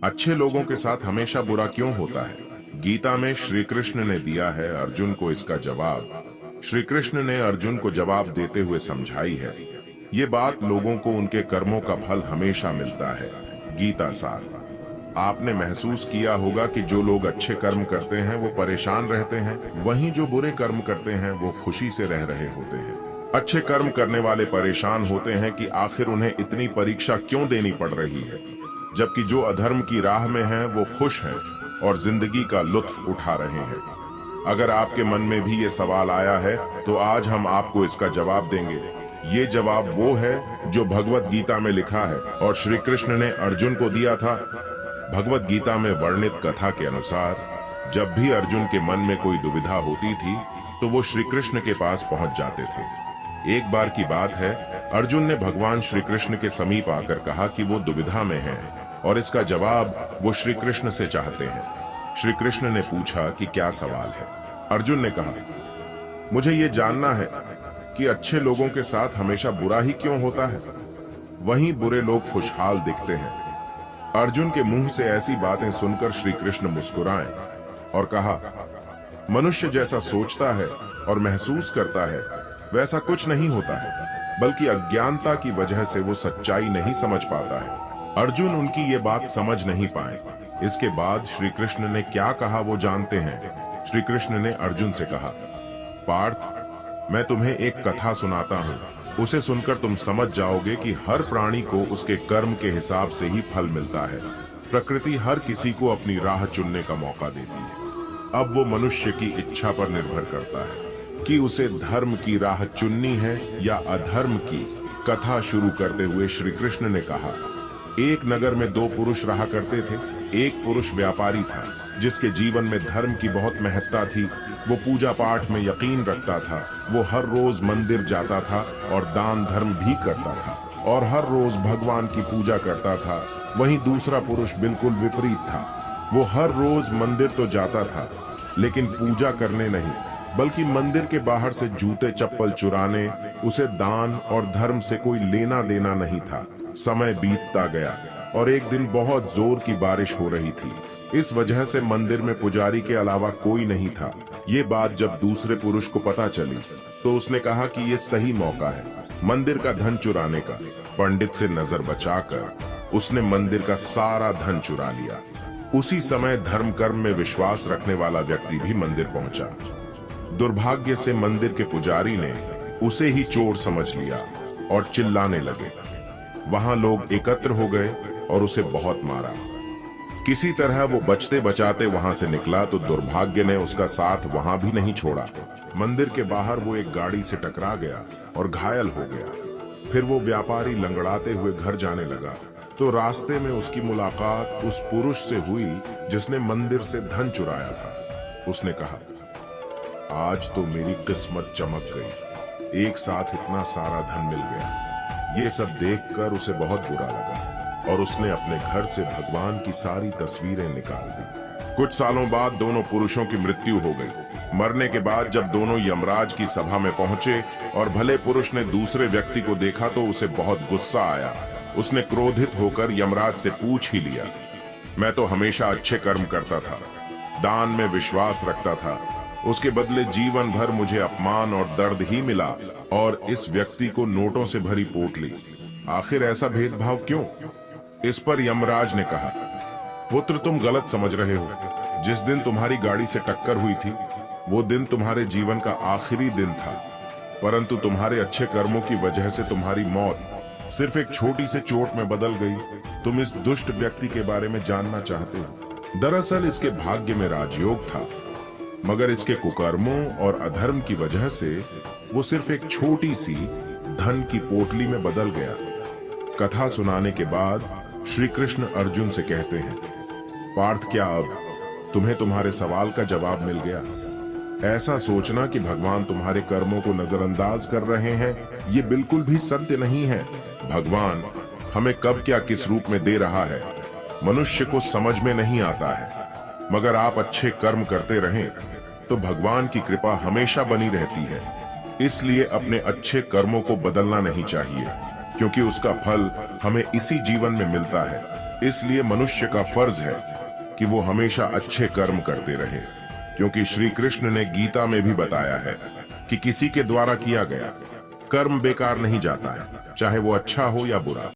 अच्छे लोगों के साथ हमेशा बुरा क्यों होता है? गीता में श्री कृष्ण ने दिया है अर्जुन को इसका जवाब। श्री कृष्ण ने अर्जुन को जवाब देते हुए समझाई है, ये बात लोगों को उनके कर्मों का फल हमेशा मिलता है। गीता सार। आपने महसूस किया होगा कि जो लोग अच्छे कर्म करते हैं वो परेशान रहते हैं, वहीं जो बुरे कर्म करते हैं वो खुशी से रह रहे होते हैं। अच्छे कर्म करने वाले परेशान होते हैं कि आखिर उन्हें इतनी परीक्षा क्यों देनी पड़ रही है, जबकि जो अधर्म की राह में हैं वो खुश हैं और जिंदगी का लुत्फ उठा रहे हैं। अगर आपके मन में भी ये सवाल आया है तो आज हम आपको इसका जवाब देंगे। ये जवाब वो है जो भगवत गीता में लिखा है और श्री कृष्ण ने अर्जुन को दिया था। भगवत गीता में वर्णित कथा के अनुसार जब भी अर्जुन के मन में कोई दुविधा होती थी तो वो श्री कृष्ण के पास पहुंच जाते थे। एक बार की बात है, अर्जुन ने भगवान श्री कृष्ण के समीप आकर कहा कि वो दुविधा में है और इसका जवाब वो श्री कृष्ण से चाहते हैं। श्री कृष्ण ने पूछा कि क्या सवाल है? अर्जुन ने कहा, मुझे ये जानना है कि अच्छे लोगों के साथ हमेशा बुरा ही क्यों होता है, वहीं बुरे लोग खुशहाल दिखते हैं। अर्जुन के मुंह से ऐसी बातें सुनकर श्री कृष्ण मुस्कुराए और कहा, मनुष्य जैसा सोचता है और महसूस करता है वैसा कुछ नहीं होता है, बल्कि अज्ञानता की वजह से वो सच्चाई नहीं समझ पाता है। अर्जुन उनकी ये बात समझ नहीं पाए। इसके बाद श्री कृष्ण ने क्या कहा वो जानते हैं। श्री कृष्ण ने अर्जुन से कहा, पार्थ, मैं तुम्हें एक कथा सुनाता हूँ, उसे सुनकर तुम समझ जाओगे कि हर प्राणी को उसके कर्म के हिसाब से ही फल मिलता है। प्रकृति हर किसी को अपनी राह चुनने का मौका देती है। अब वो मनुष्य की इच्छा पर निर्भर करता है कि उसे धर्म की राह चुननी है या अधर्म की। कथा शुरू करते हुए श्री कृष्ण ने कहा, एक नगर में दो पुरुष रहा करते थे। एक पुरुष व्यापारी था जिसके जीवन में धर्म की बहुत महत्ता थी। वो पूजा पाठ में यकीन रखता था। वो हर रोज मंदिर जाता था और दान धर्म भी करता था और हर रोज भगवान की पूजा करता था। वहीं दूसरा पुरुष बिल्कुल विपरीत था। वो हर रोज मंदिर तो जाता था लेकिन पूजा करने नहीं, बल्कि मंदिर के बाहर से जूते चप्पल चुराने। उसे दान और धर्म से कोई लेना देना नहीं था। समय बीतता गया और एक दिन बहुत जोर की बारिश हो रही थी। इस वजह से मंदिर में पुजारी के अलावा कोई नहीं था। ये बात जब दूसरे पुरुष को पता चली तो उसने कहा कि ये सही मौका है मंदिर का धन चुराने का। पंडित से नजर बचाकर उसने मंदिर का सारा धन चुरा लिया। उसी समय धर्म कर्म में विश्वास रखने वाला व्यक्ति भी मंदिर पहुंचा। दुर्भाग्य से मंदिर के पुजारी ने उसे ही चोर समझ लिया और चिल्लाने लगे। वहां लोग एकत्र हो गए और उसे बहुत मारा। किसी तरह वो बचते बचाते वहां से निकला तो दुर्भाग्य ने उसका साथ वहां भी नहीं छोड़ा। मंदिर के बाहर वो एक गाड़ी से टकरा गया और घायल हो गया। फिर वो व्यापारी लंगड़ाते हुए घर जाने लगा तो रास्ते में उसकी मुलाकात उस पुरुष से हुई जिसने मंदिर से धन चुराया था। उसने कहा, आज तो मेरी किस्मत चमक गई, एक साथ इतना सारा धन मिल गया। ये सब देखकर उसे बहुत बुरा लगा और उसने अपने घर से भगवान की सारी तस्वीरें निकाल दी। कुछ सालों बाद दोनों पुरुषों की मृत्यु हो गई। मरने के बाद जब दोनों यमराज की सभा में पहुंचे और भले पुरुष ने दूसरे व्यक्ति को देखा तो उसे बहुत गुस्सा आया। उसने क्रोधित होकर यमराज से पूछ ही लिया, मैं तो हमेशा अच्छे कर्म करता था, दान में विश्वास रखता था, उसके बदले जीवन भर मुझे अपमान और दर्द ही मिला और इस व्यक्ति को नोटों से भरी पोटली। आखिर ऐसा भेदभाव क्यों? इस पर यमराज ने कहा, पुत्र, तुम गलत समझ रहे हो। जिस दिन तुम्हारी गाड़ी से टक्कर हुई थी वो दिन तुम्हारे जीवन का आखिरी दिन था, परंतु तुम्हारे अच्छे कर्मों की वजह से तुम्हारी मौत सिर्फ एक छोटी सी चोट में बदल गई। तुम इस दुष्ट व्यक्ति के बारे में जानना चाहते हो। दरअसल इसके भाग्य में राजयोग था, मगर इसके कुकर्मों और अधर्म की वजह से वो सिर्फ एक छोटी सी धन की पोटली में बदल गया। कथा सुनाने के बाद श्री कृष्ण अर्जुन से कहते हैं, पार्थ, क्या अब तुम्हें तुम्हारे सवाल का जवाब मिल गया? ऐसा सोचना कि भगवान तुम्हारे कर्मों को नजरअंदाज कर रहे हैं, ये बिल्कुल भी सत्य नहीं है। भगवान हमें कब क्या किस रूप में दे रहा है मनुष्य को समझ में नहीं आता है, मगर आप अच्छे कर्म करते रहें तो भगवान की कृपा हमेशा बनी रहती है। इसलिए अपने अच्छे कर्मों को बदलना नहीं चाहिए, क्योंकि उसका फल हमें इसी जीवन में मिलता है। इसलिए मनुष्य का फर्ज है कि वो हमेशा अच्छे कर्म करते रहे, क्योंकि श्री कृष्ण ने गीता में भी बताया है कि किसी के द्वारा किया गया कर्म बेकार नहीं जाता है, चाहे वो अच्छा हो या बुरा।